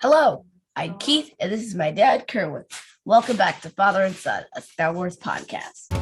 Hello, I'm Keith, and this is my dad, Kerwin. Welcome back to Father and Son, a Star Wars podcast.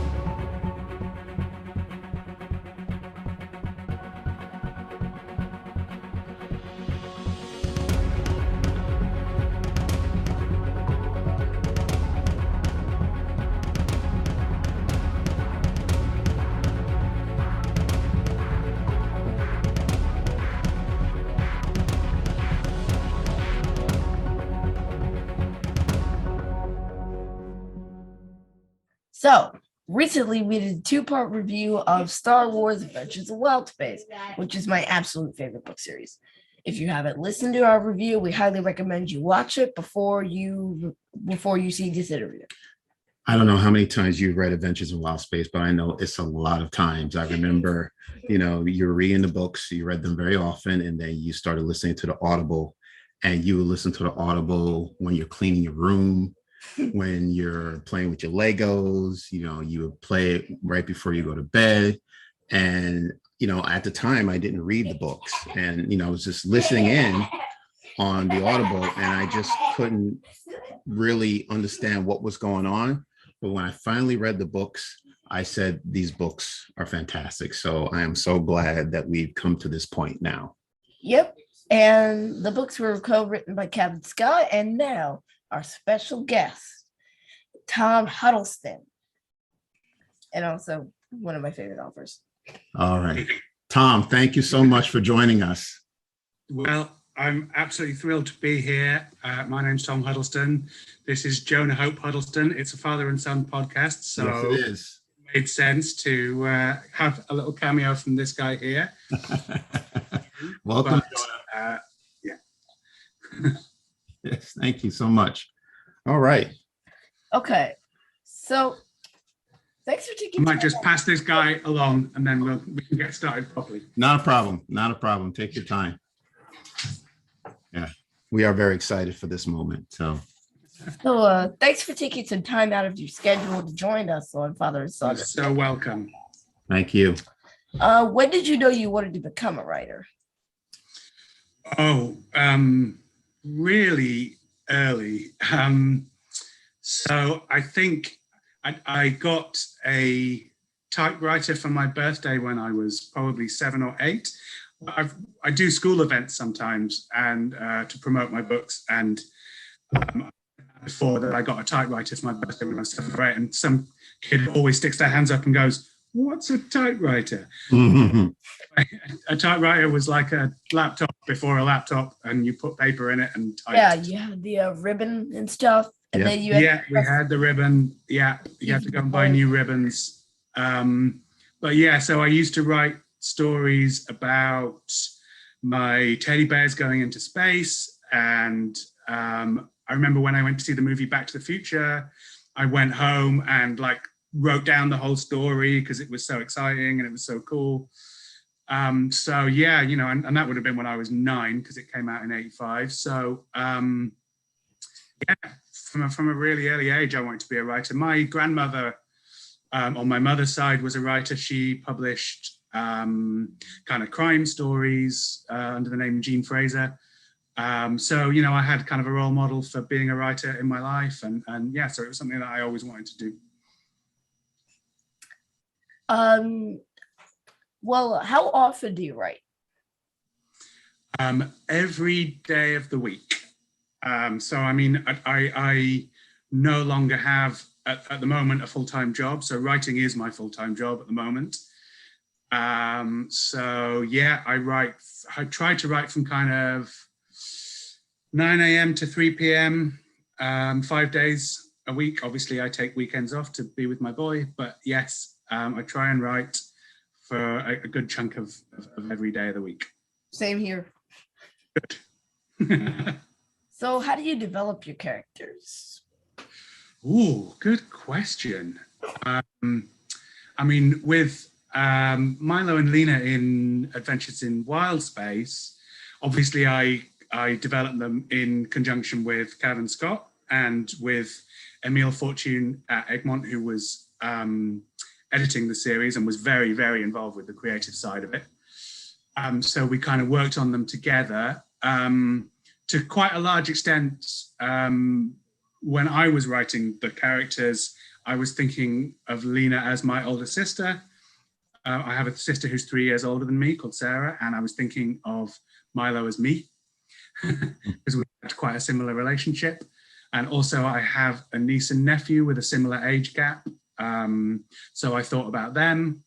So, recently we did a two-part review of Star Wars Adventures in Wild Space, which is my absolute favorite book series. If you haven't listened to our review, we highly recommend you watch it before you see this interview. I don't know how many times you've read Adventures in Wild Space, but I know it's a lot of times. I remember, you were reading the books, you read them very often, and then you started listening to the Audible, and you would listen to the Audible when you're cleaning your room, when you're playing with your Legos, you would play it right before you go to bed. And, at the time I didn't read the books, and, I was just listening in on the Audible, and I just couldn't really understand what was going on. But when I finally read the books, I said, these books are fantastic. So I am so glad that we've come to this point now. Yep. And the books were co-written by Kevin Scott, and now our special guest, Tom Huddleston, and also one of my favorite authors. All right. Tom, thank you so much for joining us. Well, I'm absolutely thrilled to be here. My name's Tom Huddleston. This is Jonah Hope Huddleston. It's a father and son podcast, so yes, it is. It made sense to have a little cameo from this guy here. Welcome, but, Jonah. Yeah. Yes, thank you so much. All right. Okay, so thanks for taking. I might just pass this guy along, and then we can get started properly. Not a problem. Not a problem. Take your time. Yeah, we are very excited for this moment. So thanks for taking some time out of your schedule to join us on Father and Son. You're so welcome. Thank you. When did you know you wanted to become a writer? Oh, really early. So I think I got a typewriter for my birthday when I was probably 7 or 8. I do school events sometimes and to promote my books, and before that I got a typewriter for my birthday when I was 7 or 8, and some kid always sticks their hands up and goes, "What's a typewriter?" Mm-hmm. A typewriter was like a laptop before a laptop, and you put paper in it and typed. Yeah, you had the ribbon and stuff, and then you had we had the ribbon. Yeah, you had to go and buy new ribbons. But yeah, so I used to write stories about my teddy bears going into space, and I remember when I went to see the movie Back to the Future, I went home and wrote down the whole story because it was so exciting and it was so cool. So yeah, and that would have been when I was 9 because it came out in 85. So yeah, from a really early age, I wanted to be a writer. My grandmother on my mother's side was a writer. She published kind of crime stories under the name Jean Fraser. So, I had kind of a role model for being a writer in my life. And yeah, so it was something that I always wanted to do. Well, how often do you write? Every day of the week. So, I mean, I no longer have at the moment a full-time job. So writing is my full-time job at the moment. So yeah, I try to write from kind of 9 a.m. to 3 p.m. 5 days a week. Obviously I take weekends off to be with my boy, but yes, I try and write for a good chunk of every day of the week. Same here. Good. So how do you develop your characters? Ooh, good question. I mean, with Milo and Lena in Adventures in Wild Space, obviously I developed them in conjunction with Kevin Scott and with Emile Fortune at Egmont, who was editing the series and was very, very involved with the creative side of it. So we kind of worked on them together. to quite a large extent, when I was writing the characters, I was thinking of Lena as my older sister. I have a sister who's 3 years older than me called Sarah, and I was thinking of Milo as me because we had quite a similar relationship. And also I have a niece and nephew with a similar age gap. So I thought about them.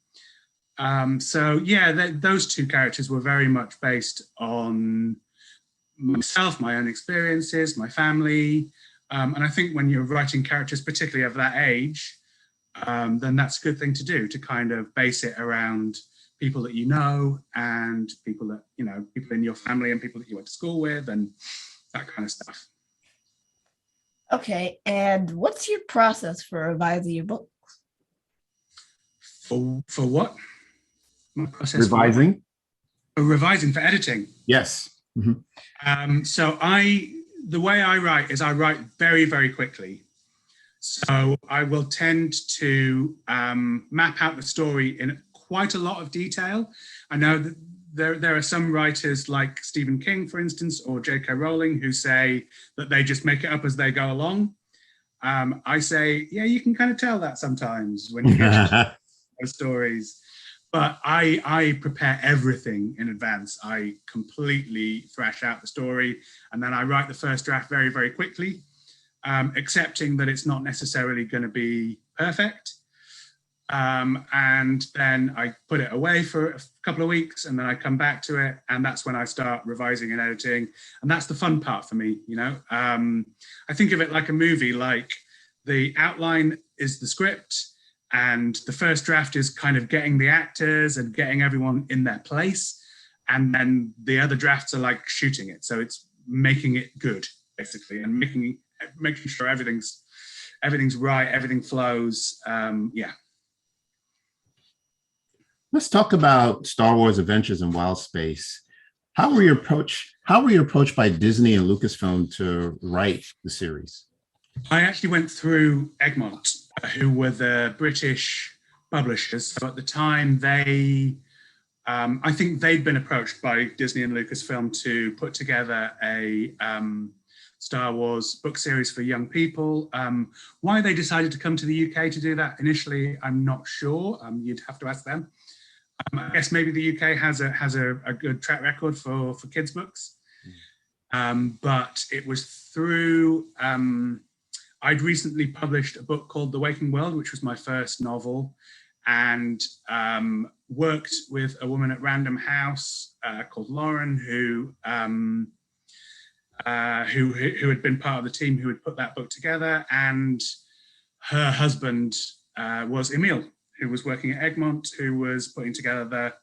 So yeah, those two characters were very much based on myself, my own experiences, my family. And I think when you're writing characters, particularly of that age, then that's a good thing to do, to kind of base it around people that you know and people that, you know, people in your family and people that you went to school with and that kind of stuff. Okay, and what's your process for revising your book? For what? My process Revising? For revising, for editing. Yes. Mm-hmm. So the way I write is I write very, very quickly. So I will tend to map out the story in quite a lot of detail. I know that there are some writers like Stephen King, for instance, or J.K. Rowling, who say that they just make it up as they go along. I say, yeah, you can kind of tell that sometimes when you get to those stories. But I prepare everything in advance. I completely thrash out the story, and then I write the first draft very, very quickly, accepting that it's not necessarily going to be perfect. And then I put it away for a couple of weeks, and then I come back to it, and that's when I start revising and editing. And that's the fun part for me, you know. I think of it like a movie, like the outline is the script, and the first draft is kind of getting the actors and getting everyone in their place. And then the other drafts are like shooting it. So it's making it good, basically, and making sure everything's right, everything flows. Yeah. Let's talk about Star Wars Adventures in Wild Space. How were you approached by Disney and Lucasfilm to write the series? I actually went through Egmont, who were the British publishers. So at the time, I think they'd been approached by Disney and Lucasfilm to put together a Star Wars book series for young people. Why they decided to come to the UK to do that initially, I'm not sure. You'd have to ask them. I guess maybe the UK has a good track record for kids' books. But it was through, I'd recently published a book called The Waking World, which was my first novel, and worked with a woman at Random House called Lauren, who had been part of the team who had put that book together, and her husband was Emil, who was working at Egmont, who was putting together the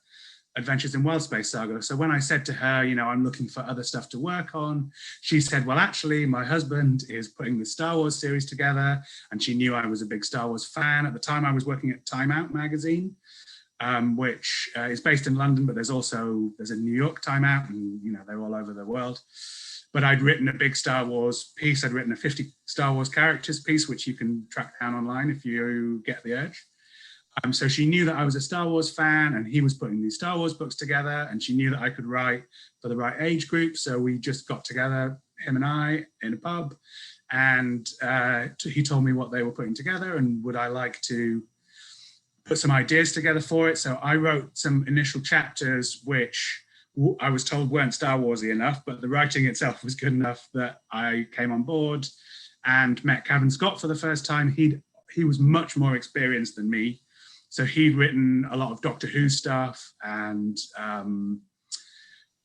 Adventures in Wild Space saga. So when I said to her, you know, I'm looking for other stuff to work on, she said, well, actually, my husband is putting the Star Wars series together, and she knew I was a big Star Wars fan. At the time, I was working at Time Out magazine, which is based in London, but there's a New York Time Out, and, you know, they're all over the world. But I'd written a big Star Wars piece. I'd written a 50 Star Wars characters piece, which you can track down online if you get the urge. So she knew that I was a Star Wars fan, and he was putting these Star Wars books together, and she knew that I could write for the right age group. So we just got together, him and I, in a pub, and he told me what they were putting together and would I like to put some ideas together for it. So I wrote some initial chapters, which I was told weren't Star Warsy enough, but the writing itself was good enough that I came on board and met Cavan Scott for the first time. He was much more experienced than me. So he'd written a lot of Doctor Who stuff and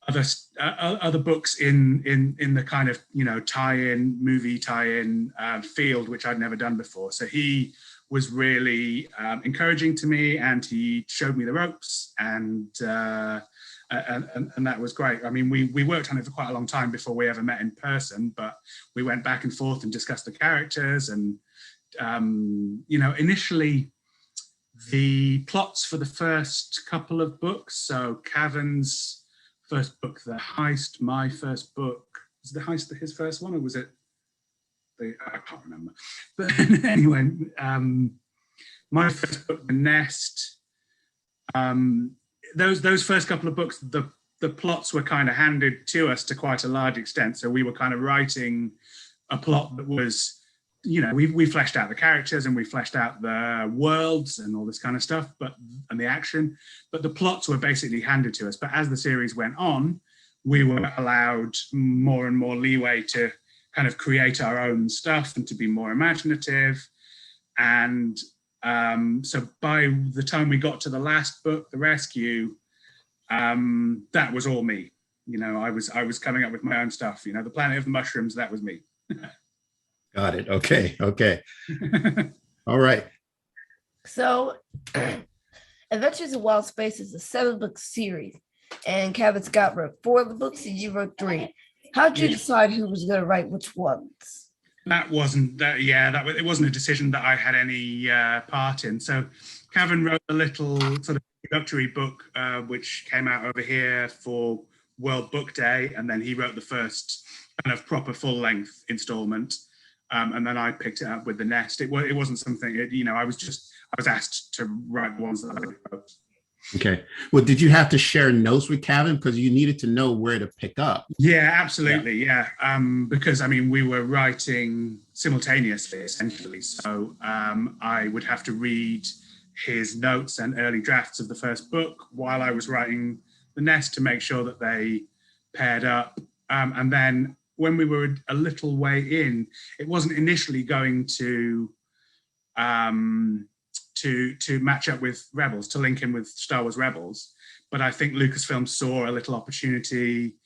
other books in the kind of, you know, movie tie-in field, which I'd never done before. So he was really encouraging to me, and he showed me the ropes, and that was great. I mean, we worked on it for quite a long time before we ever met in person, but we went back and forth and discussed the characters, and you know, initially, the plots for the first couple of books, so Cavan's first book, The Heist, my first book, was The Heist his first one, or was it I can't remember. But anyway, my first book, The Nest, those first couple of books, the the plots were kind of handed to us to quite a large extent. So we were kind of writing a plot that was, we fleshed out the characters and we fleshed out the worlds and all this kind of stuff, and the action, but the plots were basically handed to us. But as the series went on, we were allowed more and more leeway to kind of create our own stuff and to be more imaginative. And so by the time we got to the last book, The Rescue, that was all me. I was coming up with my own stuff. The Planet of the Mushrooms, that was me. Got it. Okay. All right. So Adventures in Wild Space is a 7-book series, and Kevin Scott wrote 4 of the books and you wrote 3. How'd you decide who was going to write which ones? It wasn't a decision that I had any part in. So Kevin wrote a little sort of introductory book, which came out over here for World Book Day, and then he wrote the first kind of proper full-length installment, and then I picked it up with The Nest. It wasn't something, I was asked to write ones that I wrote. Okay. Well, did you have to share notes with Kevin because you needed to know where to pick up? Yeah, absolutely. Yeah. Because we were writing simultaneously, essentially. So I would have to read his notes and early drafts of the first book while I was writing The Nest to make sure that they paired up. And then when we were a little way in, it wasn't initially going to match up with Rebels, to link in with Star Wars Rebels. But I think Lucasfilm saw a little opportunity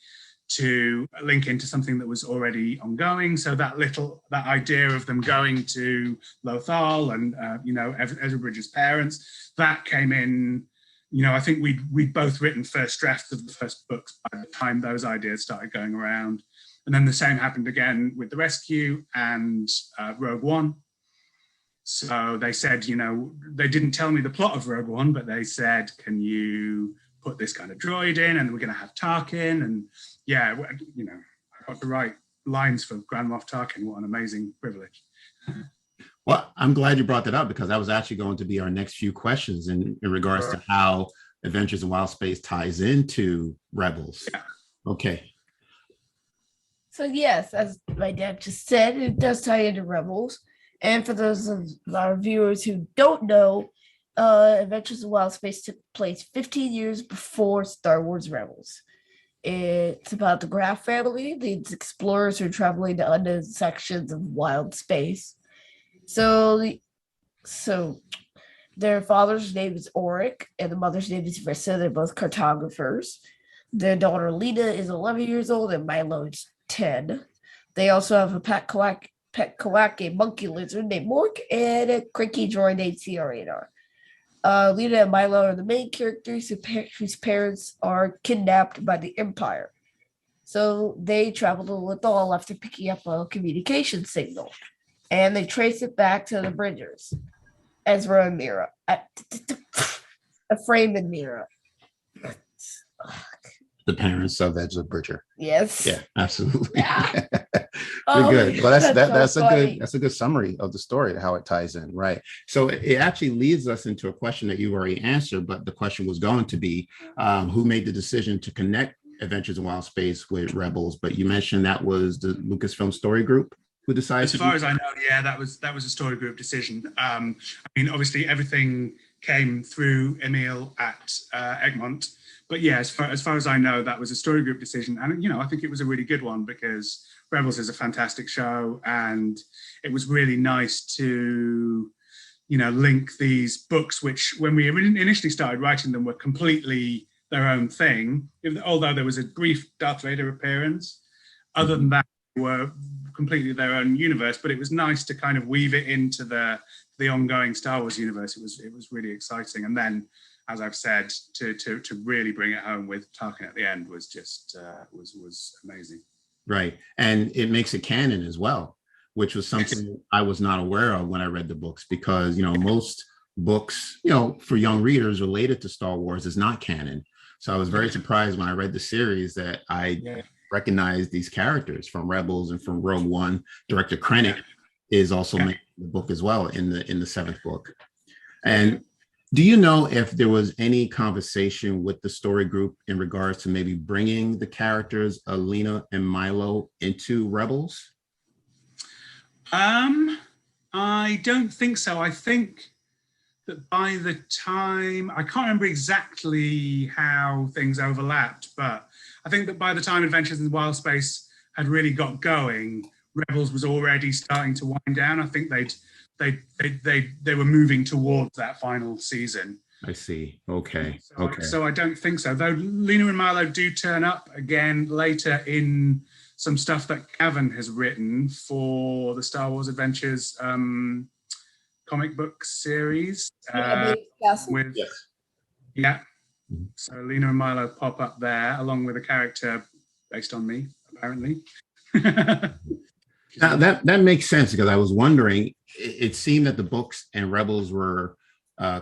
to link into something that was already ongoing. So that idea of them going to Lothal and, Ezra Bridger's parents, that came in, I think we'd both written first drafts of the first books by the time those ideas started going around. And then the same happened again with The Rescue and Rogue One. So they said, they didn't tell me the plot of Rogue One, but they said, can you put this kind of droid in, and we're going to have Tarkin, and I got to write lines for Grand Moff Tarkin. What an amazing privilege. Well, I'm glad you brought that up because that was actually going to be our next few questions in regards to how Adventures in Wild Space ties into Rebels. Yeah. Okay. So yes, as my dad just said, it does tie into Rebels. And for those of our viewers who don't know, Adventures in Wild Space took place 15 years before Star Wars Rebels. It's about the Graf family, these explorers who are traveling to unknown sections of wild space. So their father's name is Auric, and the mother's name is Rissa. They're both cartographers. Their daughter Lena is 11 years old, and Milo is 10. They also have a pet Kawaki monkey lizard named Mork and a cranky droid named CR8R. Lena and Milo are the main characters whose parents are kidnapped by the Empire. So they travel to Lothal after picking up a communication signal, and they trace it back to the Bridgers, Ezra and Mira, Ephraim and Mira. The parents of Ezra Bridger. Yes. Yeah, absolutely. Yeah. Good. Well, that's so a good summary of the story, how it ties in, right? So it actually leads us into a question that you already answered, but the question was going to be, who made the decision to connect Adventures in Wild Space with Rebels? But you mentioned that was the Lucasfilm Story Group who decided. As far as I know, yeah, that was a Story Group decision. Obviously everything came through Emil at Egmont. But yeah, as far as I know, that was a Story Group decision. And, I think it was a really good one because Rebels is a fantastic show. And it was really nice to, link these books, which when we initially started writing them were completely their own thing. Although there was a brief Darth Vader appearance. Other than that, they were completely their own universe. But it was nice to kind of weave it into the ongoing Star Wars universe. It was really exciting. And then, as I've said, to really bring it home with Tarkin at the end was just was amazing. Right, and it makes it canon as well, which was something I was not aware of when I read the books, because most books, for young readers related to Star Wars is not canon. So I was very surprised when I read the series that I recognized these characters from Rebels and from Rogue One. Director Krennic is also making the book as well in the 7th book, and Do you know if there was any conversation with the story group in regards to maybe bringing the characters Alina and Milo into Rebels? I don't think so. I think that by the time, I can't remember exactly how things overlapped, but I think that by the time Adventures in Wild Space had really got going, Rebels was already starting to wind down. I think they were moving towards that final season. I see. Okay. Okay. So I don't think so. Though Lena and Milo do turn up again later in some stuff that Cavan has written for the Star Wars Adventures comic book series. With Yes. yeah. Mhm. So Lena and Milo pop up there along with a character based on me, apparently. Now that makes sense because I was wondering. It seemed that the books and Rebels were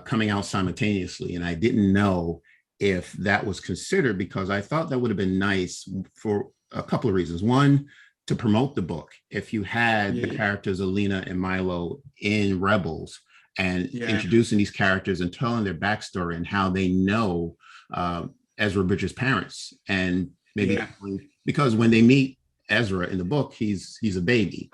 coming out simultaneously, and I didn't know if that was considered because I thought that would have been nice for a couple of reasons. One, to promote the book, if you had the characters Alina and Milo in Rebels and introducing these characters and telling their backstory and how they know Ezra Bridger's parents, and maybe because when they meet Ezra in the book, he's a baby.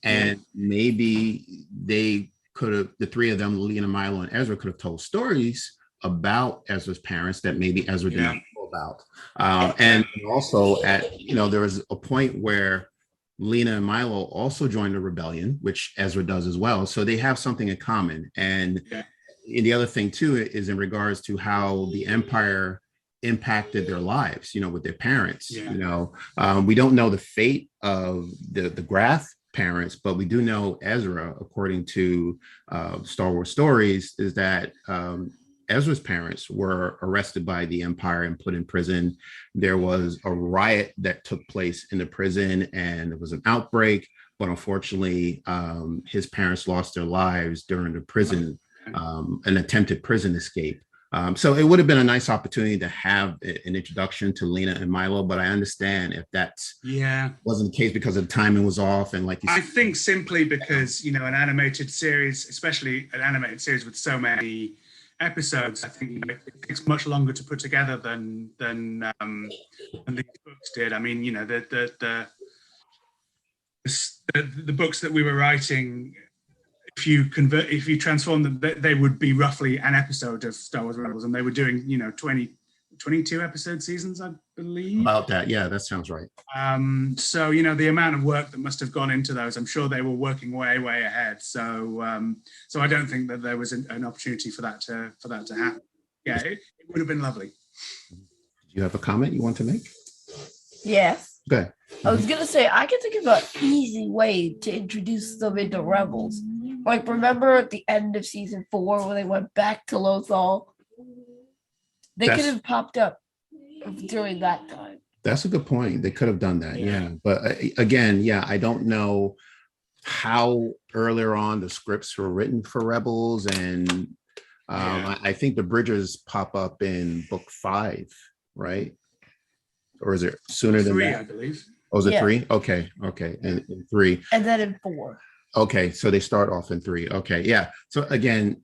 And maybe they could have, the three of them, Lena, Milo, and Ezra, could have told stories about Ezra's parents that maybe Ezra did not know about. And also, there was a point where Lena and Milo also joined the rebellion, which Ezra does as well. So they have something in common. And the other thing too is in regards to how the Empire impacted their lives, with their parents. We don't know the fate of the Graff parents, but we do know Ezra, according to Star Wars stories, is that Ezra's parents were arrested by the Empire and put in prison. There was a riot that took place in the prison and there was an outbreak, but unfortunately his parents lost their lives during the prison, an attempted prison escape. So it would have been a nice opportunity to have an introduction to Lena and Milo, but I understand if that's wasn't the case because the timing was off. And like you said, I think simply because, an animated series, especially an animated series with so many episodes, I think it takes much longer to put together than these books did. I mean, the books that we were writing, if you transform them, they would be roughly an episode of Star Wars Rebels, and they were doing 22 episode seasons, I believe. About that, yeah, that sounds right. So the amount of work that must have gone into those, I'm sure they were working way ahead. So I don't think that there was an opportunity for that to happen. Yeah, it would have been lovely. Do you have a comment you want to make? Yes. Okay. I was gonna say I can think of an easy way to introduce them into Rebels. Like, remember at the end of season 4 when they went back to Lothal? They could have popped up during that time. That's a good point. They could have done that, yeah. But again, I don't know how earlier on the scripts were written for Rebels, and I think the Bridgers pop up in book 5, right? Or is it sooner than 3, that? I believe. Oh, is it 3? Okay, and 3. And then in 4. Okay, so they start off in 3. Okay, yeah. So again,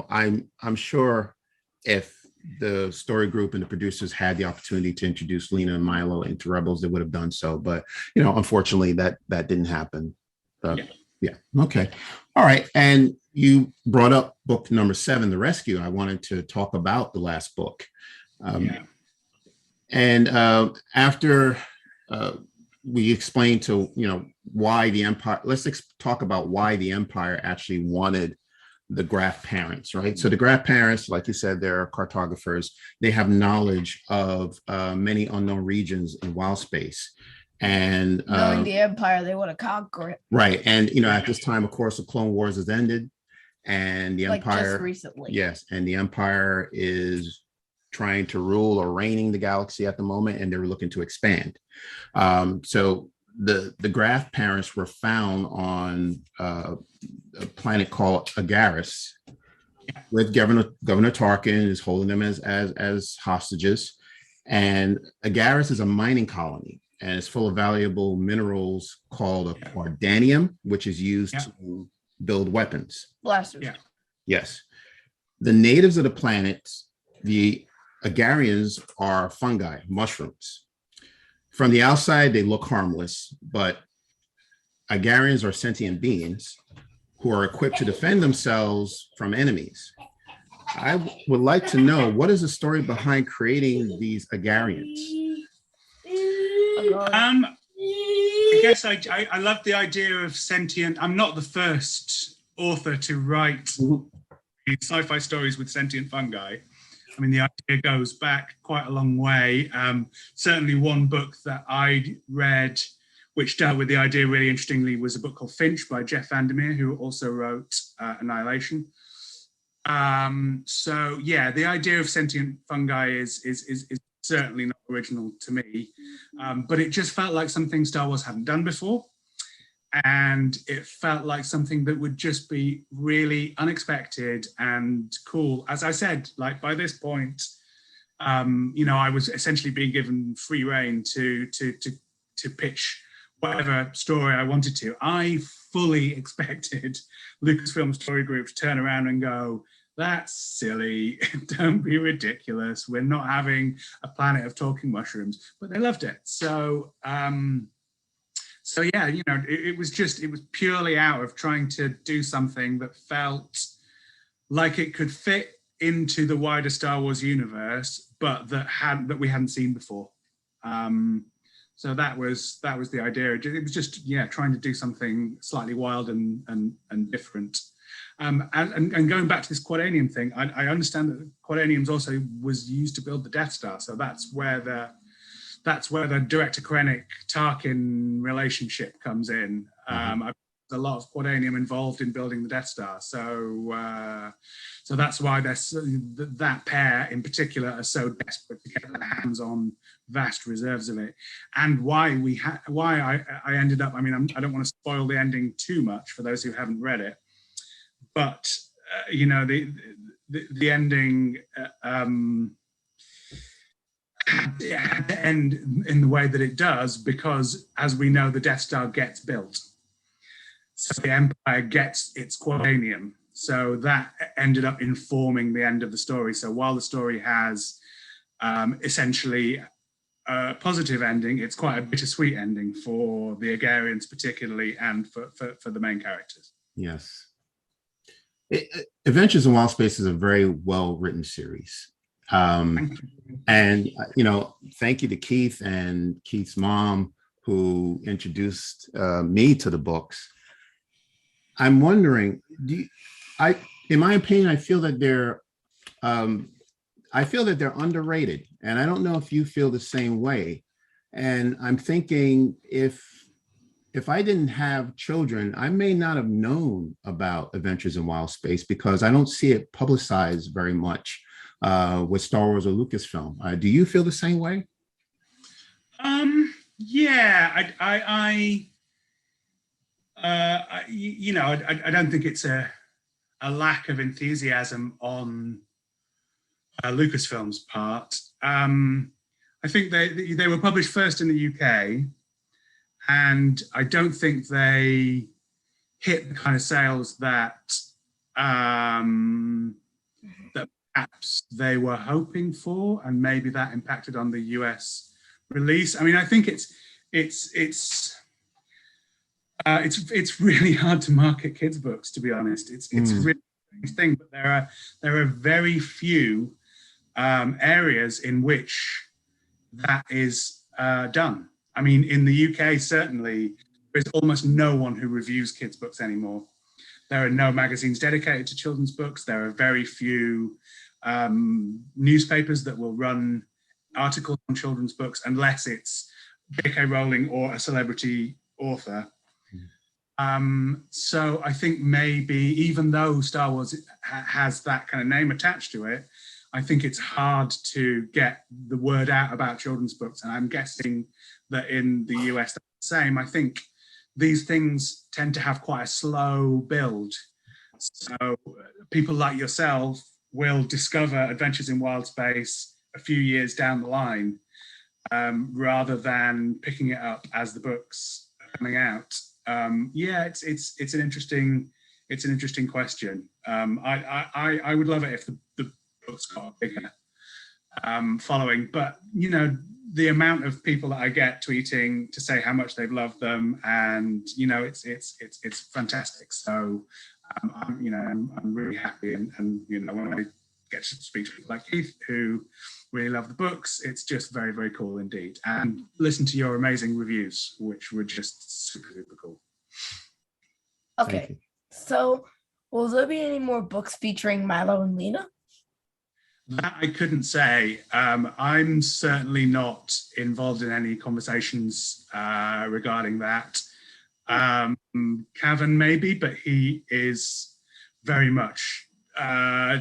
I'm sure if the story group and the producers had the opportunity to introduce Lena and Milo into Rebels, they would have done so. But unfortunately, that didn't happen. Okay, all right. And you brought up book number 7, The Rescue. I wanted to talk about the last book. And after we explained to why the Empire, let's talk about why the Empire actually wanted the Graff parents, right? So the Graff parents, like you said, they're cartographers. They have knowledge of many unknown regions in wild space. And knowing the Empire, they want to conquer it. Right. And at this time, of course, the Clone Wars has ended, and the Empire just recently. Yes, and the Empire is trying to rule or reigning the galaxy at the moment, and they're looking to expand. So the Graff parents were found on a planet called Agaris, with Governor Tarkin is holding them as hostages. And Agaris is a mining colony, and it's full of valuable minerals called cordanium, which is used to build weapons. Blasters. Yes. The natives of the planet, the Agarians, are fungi, mushrooms. From the outside, they look harmless, but Agarians are sentient beings who are equipped to defend themselves from enemies. I would like to know, what is the story behind creating these Agarians? I guess I love the idea of sentient. I'm not the first author to write sci-fi stories with sentient fungi. I mean, the idea goes back quite a long way. Certainly one book that I read, which dealt with the idea really interestingly, was a book called Finch by Jeff Vandermeer, who also wrote Annihilation. So yeah, the idea of sentient fungi is certainly not original to me, but it just felt like something Star Wars hadn't done before. And it felt like something that would just be really unexpected and cool. As I said, like by this point, you know, I was essentially being given free rein to pitch whatever story I wanted to. I fully expected Lucasfilm Story Group to turn around and go, "That's silly, don't be ridiculous. We're not having a planet of talking mushrooms," but they loved it. So, so yeah, you know, it was purely out of trying to do something that felt like it could fit into the wider Star Wars universe, but that we hadn't seen before. So that was the idea. It was just, yeah, trying to do something slightly wild and different. And going back to this quadanium thing, I understand that quadaniums also was used to build the Death Star. So that's where the director Krennic Tarkin relationship comes in. There's a lot of quadanium involved in building the Death Star, so that's why that pair in particular are so desperate to get their hands on vast reserves of it, and why I ended up. I mean, I don't want to spoil the ending too much for those who haven't read it, but you know, the ending. Had to end in the way that it does because, as we know, the Death Star gets built. So the Empire gets its quadanium. So that ended up informing the end of the story. So while the story has essentially a positive ending, it's quite a bittersweet ending for the Agarians particularly, and for the main characters. Yes. Adventures in Wild Space is a very well-written series. And, you know, thank you to Keith and Keith's mom who introduced me to the books. I'm wondering, in my opinion, I feel that they're underrated, and I don't know if you feel the same way. And I'm thinking, if I didn't have children, I may not have known about Adventures in Wild Space because I don't see it publicized very much with Star Wars or Lucasfilm. Do you feel the same way? Yeah, I you know, I don't think it's a lack of enthusiasm on Lucasfilm's part. I think they were published first in the UK, and I don't think they hit the kind of sales that that perhaps they were hoping for, and maybe that impacted on the US release. I mean, I think it's really hard to market kids' books, to be honest. It's a really strange thing, but there are very few areas in which that is done. I mean, in the UK, certainly, there's almost no one who reviews kids' books anymore. There are no magazines dedicated to children's books. There are very few newspapers that will run articles on children's books unless it's J.K. Rowling or a celebrity author. So I think maybe, even though Star Wars has that kind of name attached to it, I think it's hard to get the word out about children's books. And I'm guessing that in the US, that's the same. I think these things tend to have quite a slow build. So people like yourself will discover Adventures in Wild Space a few years down the line, rather than picking it up as the books are coming out. Yeah, it's an interesting it's an interesting question. I would love it if the books got a bigger following, but you know, the amount of people that I get tweeting to say how much they've loved them, and you know, it's fantastic. So I'm really happy, and you know, when I get to speak to people like Keith who really love the books, it's just very, very cool indeed. And listen to your amazing reviews, which were just super, super cool. Okay, so will there be any more books featuring Milo and Lena? That I couldn't say. I'm certainly not involved in any conversations regarding that. Cavan maybe, but he is very much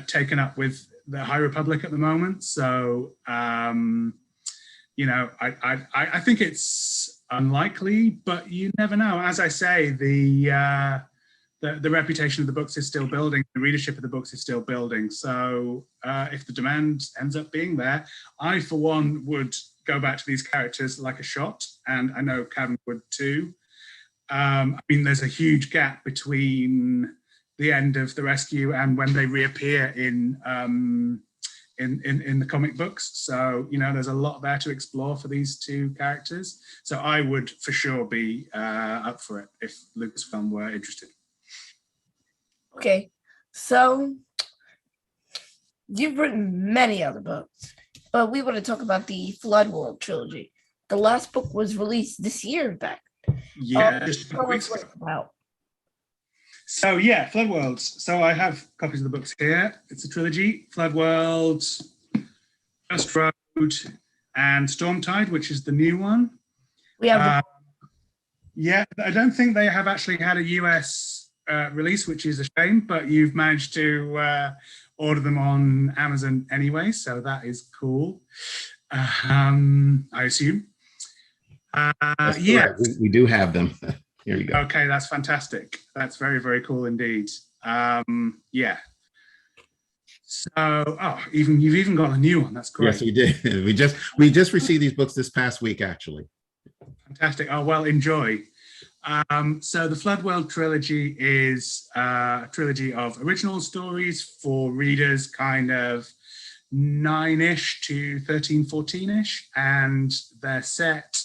taken up with the High Republic at the moment. So, you know, I think it's unlikely, but you never know. As I say, the reputation of the books is still building. The readership of the books is still building. So if the demand ends up being there, I, for one, would go back to these characters like a shot. And I know Cavan would too. I mean, there's a huge gap between the end of The Rescue and when they reappear in the comic books. So, you know, there's a lot there to explore for these two characters. So I would for sure be up for it if Lucasfilm were interested. Okay, so you've written many other books, but we want to talk about the Floodworld trilogy. The last book was released this year, in fact. Yeah, just a couple weeks ago. About. So yeah, Floodworld. So I have copies of the books here. It's a trilogy: Floodworld, Just Road, and Stormtide, which is the new one. We have. Yeah, I don't think they have actually had a US release, which is a shame, but you've managed to order them on Amazon anyway, so that is cool. I assume. Yeah, we do have them. Here you go. Okay, that's fantastic. That's very, very cool indeed. Yeah. So, you've even got a new one. That's great. Yes, we did. We just received these books this past week, actually. Fantastic. Oh, well, enjoy. So the Floodworld trilogy is a trilogy of original stories for readers kind of 9-ish to 13, 14-ish, and they're set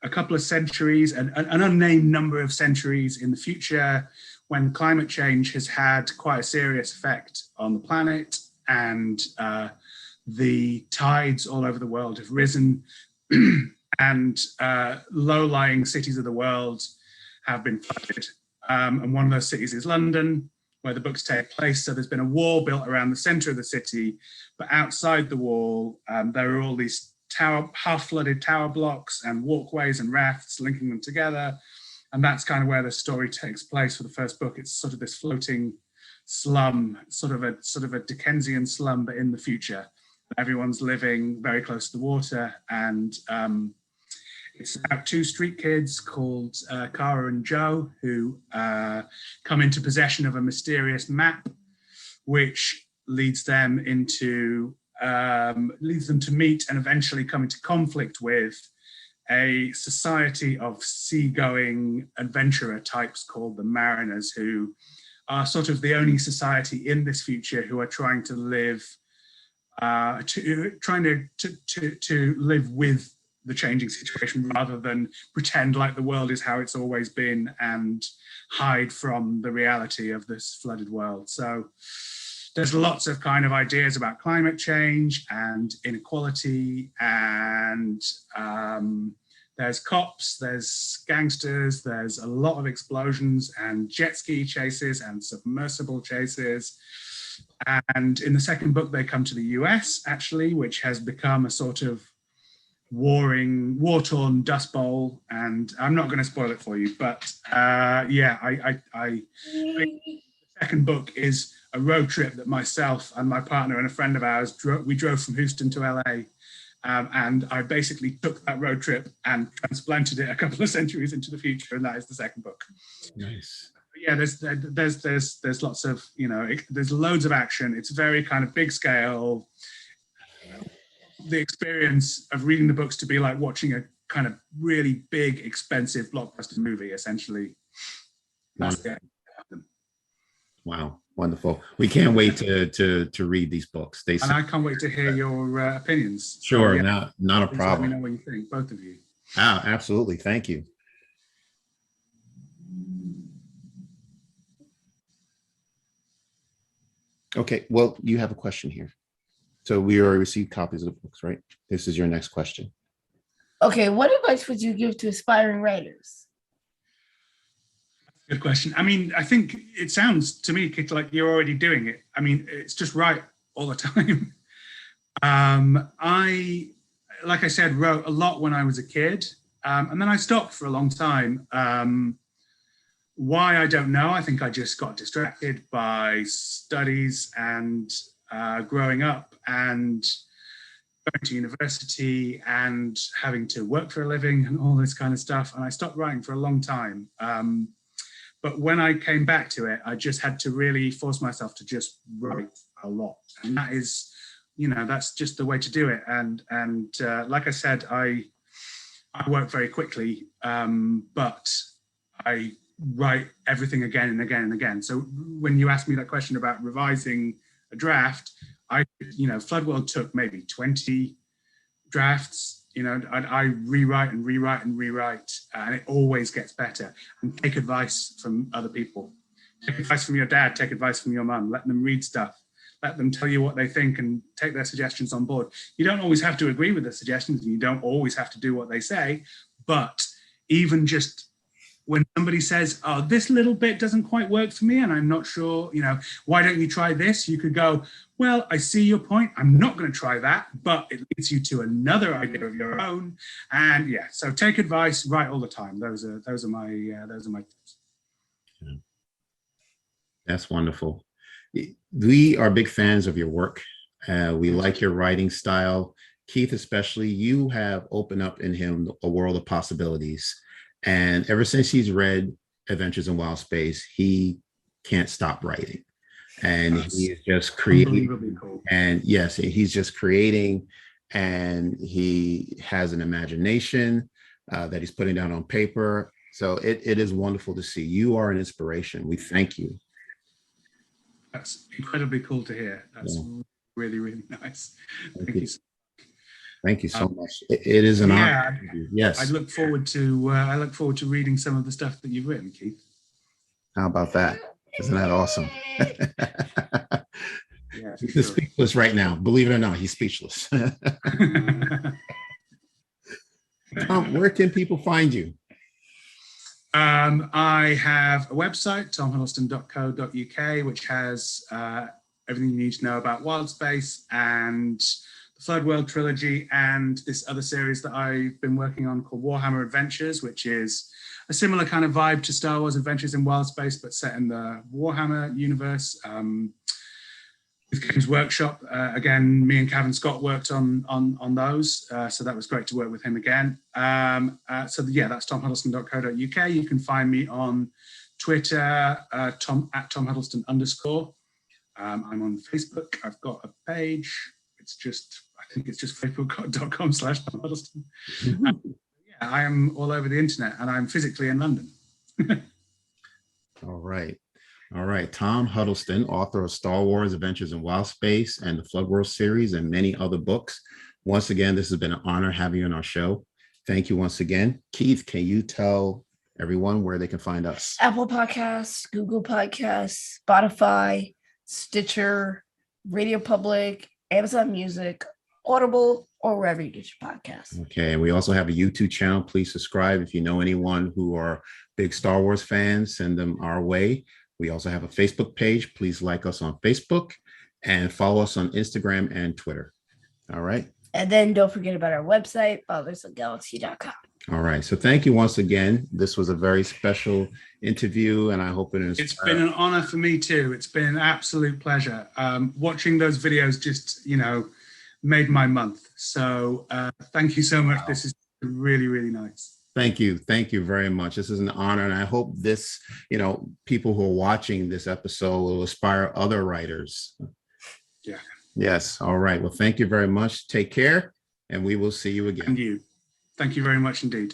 a couple of centuries, an unnamed number of centuries in the future, when climate change has had quite a serious effect on the planet, and the tides all over the world have risen, and low-lying cities of the world have been flooded. And one of those cities is London, where the books take place. So there's been a wall built around the center of the city, but outside the wall, there are all these half-flooded tower blocks and walkways and rafts linking them together. And that's kind of where the story takes place for the first book. It's sort of this floating slum, sort of a Dickensian slum, but in the future. Everyone's living very close to the water, and it's about two street kids called Cara and Joe, who come into possession of a mysterious map, which leads them to meet and eventually come into conflict with a society of seagoing adventurer types called the Mariners, who are sort of the only society in this future who are trying to live to live with the changing situation rather than pretend like the world is how it's always been and hide from the reality of this flooded world. So there's lots of kind of ideas about climate change and inequality, and there's cops, there's gangsters, there's a lot of explosions and jet ski chases and submersible chases. And in the second book, they come to the US, actually, which has become a sort of war-torn dust bowl. And I'm not going to spoil it for you, but the second book is a road trip that myself and my partner and a friend of ours drove from Houston to LA. And I basically took that road trip and transplanted it a couple of centuries into the future, and that is the second book. Nice. Yeah, there's lots of, there's loads of action. It's very kind of big scale. The experience of reading the books to be like watching a kind of really big, expensive blockbuster movie, essentially. That's the Wow, wonderful. We can't wait to read these books. They And I can't wait to hear your opinions. So, sure, yeah, not a please let me problem. know what you think, both of you. Ah, absolutely. Thank you. Okay, well, you have a question here. So we already received copies of the books, right? This is your next question. Okay, what advice would you give to aspiring writers? Good question. I mean, I think it sounds to me, Kit, like you're already doing it. I mean, it's just right all the time. I, like I said, wrote a lot when I was a kid, and then I stopped for a long time. Why, I don't know. I think I just got distracted by studies and growing up and going to university and having to work for a living and all this kind of stuff. And I stopped writing for a long time. But when I came back to it, I just had to really force myself to just write a lot. And that is, that's just the way to do it. And like I said, I work very quickly, but I write everything again and again and again. So when you asked me that question about revising a draft, Floodworld took maybe 20 drafts. I rewrite and rewrite and rewrite, and it always gets better. And take advice from other people. Take advice from your dad, take advice from your mum, let them read stuff, let them tell you what they think and take their suggestions on board. You don't always have to agree with the suggestions, and you don't always have to do what they say, but even just when somebody says, oh, this little bit doesn't quite work for me and I'm not sure, why don't you try this? You could go, well, I see your point. I'm not going to try that, but it leads you to another idea of your own. And yeah, so take advice, write all the time. Those are my tips. That's wonderful. We are big fans of your work. We like your writing style. Keith, especially, you have opened up in him a world of possibilities. And ever since he's read Adventures in Wild Space, he can't stop writing. And he is just creating. Cool. And yes, he's just creating, and he has an imagination that he's putting down on paper. So it is wonderful to see. You are an inspiration. We thank you. That's incredibly cool to hear. That's really, really nice. Thank you. Thank you so much. It is an honor. Yes. I look forward to reading some of the stuff that you've written, Keith. How about that? Isn't that awesome? Yeah, he's speechless right now. Believe it or not, he's speechless. Tom, where can people find you? I have a website, tomhuddleston.co.uk, which has everything you need to know about Wild Space and the Floodworld trilogy, and this other series that I've been working on called Warhammer Adventures, which is a similar kind of vibe to Star Wars Adventures in Wild Space, but set in the Warhammer universe. With Games Workshop, again, me and Kevin Scott worked on those, so that was great to work with him again. That's tomhuddleston.co.uk. You can find me on Twitter, at Tom Huddleston _. I'm on Facebook. I've got a page. I think it's just facebook.com/Tom Huddleston. I am all over the internet, and I'm physically in London. All right. Tom Huddleston, author of Star Wars Adventures in Wild Space and the Floodworld series and many other books. Once again, this has been an honor having you on our show. Thank you once again. Keith, can you tell everyone where they can find us? Apple Podcasts, Google Podcasts, Spotify, Stitcher, Radio Public, Amazon Music, Audible, or wherever you get your podcasts. Okay, and we also have a YouTube channel. Please subscribe. If you know anyone who are big Star Wars fans, send them our way. We also have a Facebook page. Please like us on Facebook and follow us on Instagram and Twitter. All right. And then don't forget about our website, fathersofgalaxy.com. All right. So thank you once again. This was a very special interview, and I hope it's been an honor for me too. It's been an absolute pleasure. Watching those videos just, made my month. So thank you so much. Wow. This is really, really nice. Thank you. Thank you very much. This is an honor. And I hope this, people who are watching this episode will inspire other writers. Yeah. Yes. All right. Well, thank you very much. Take care, and we will see you again. And you. Thank you very much indeed.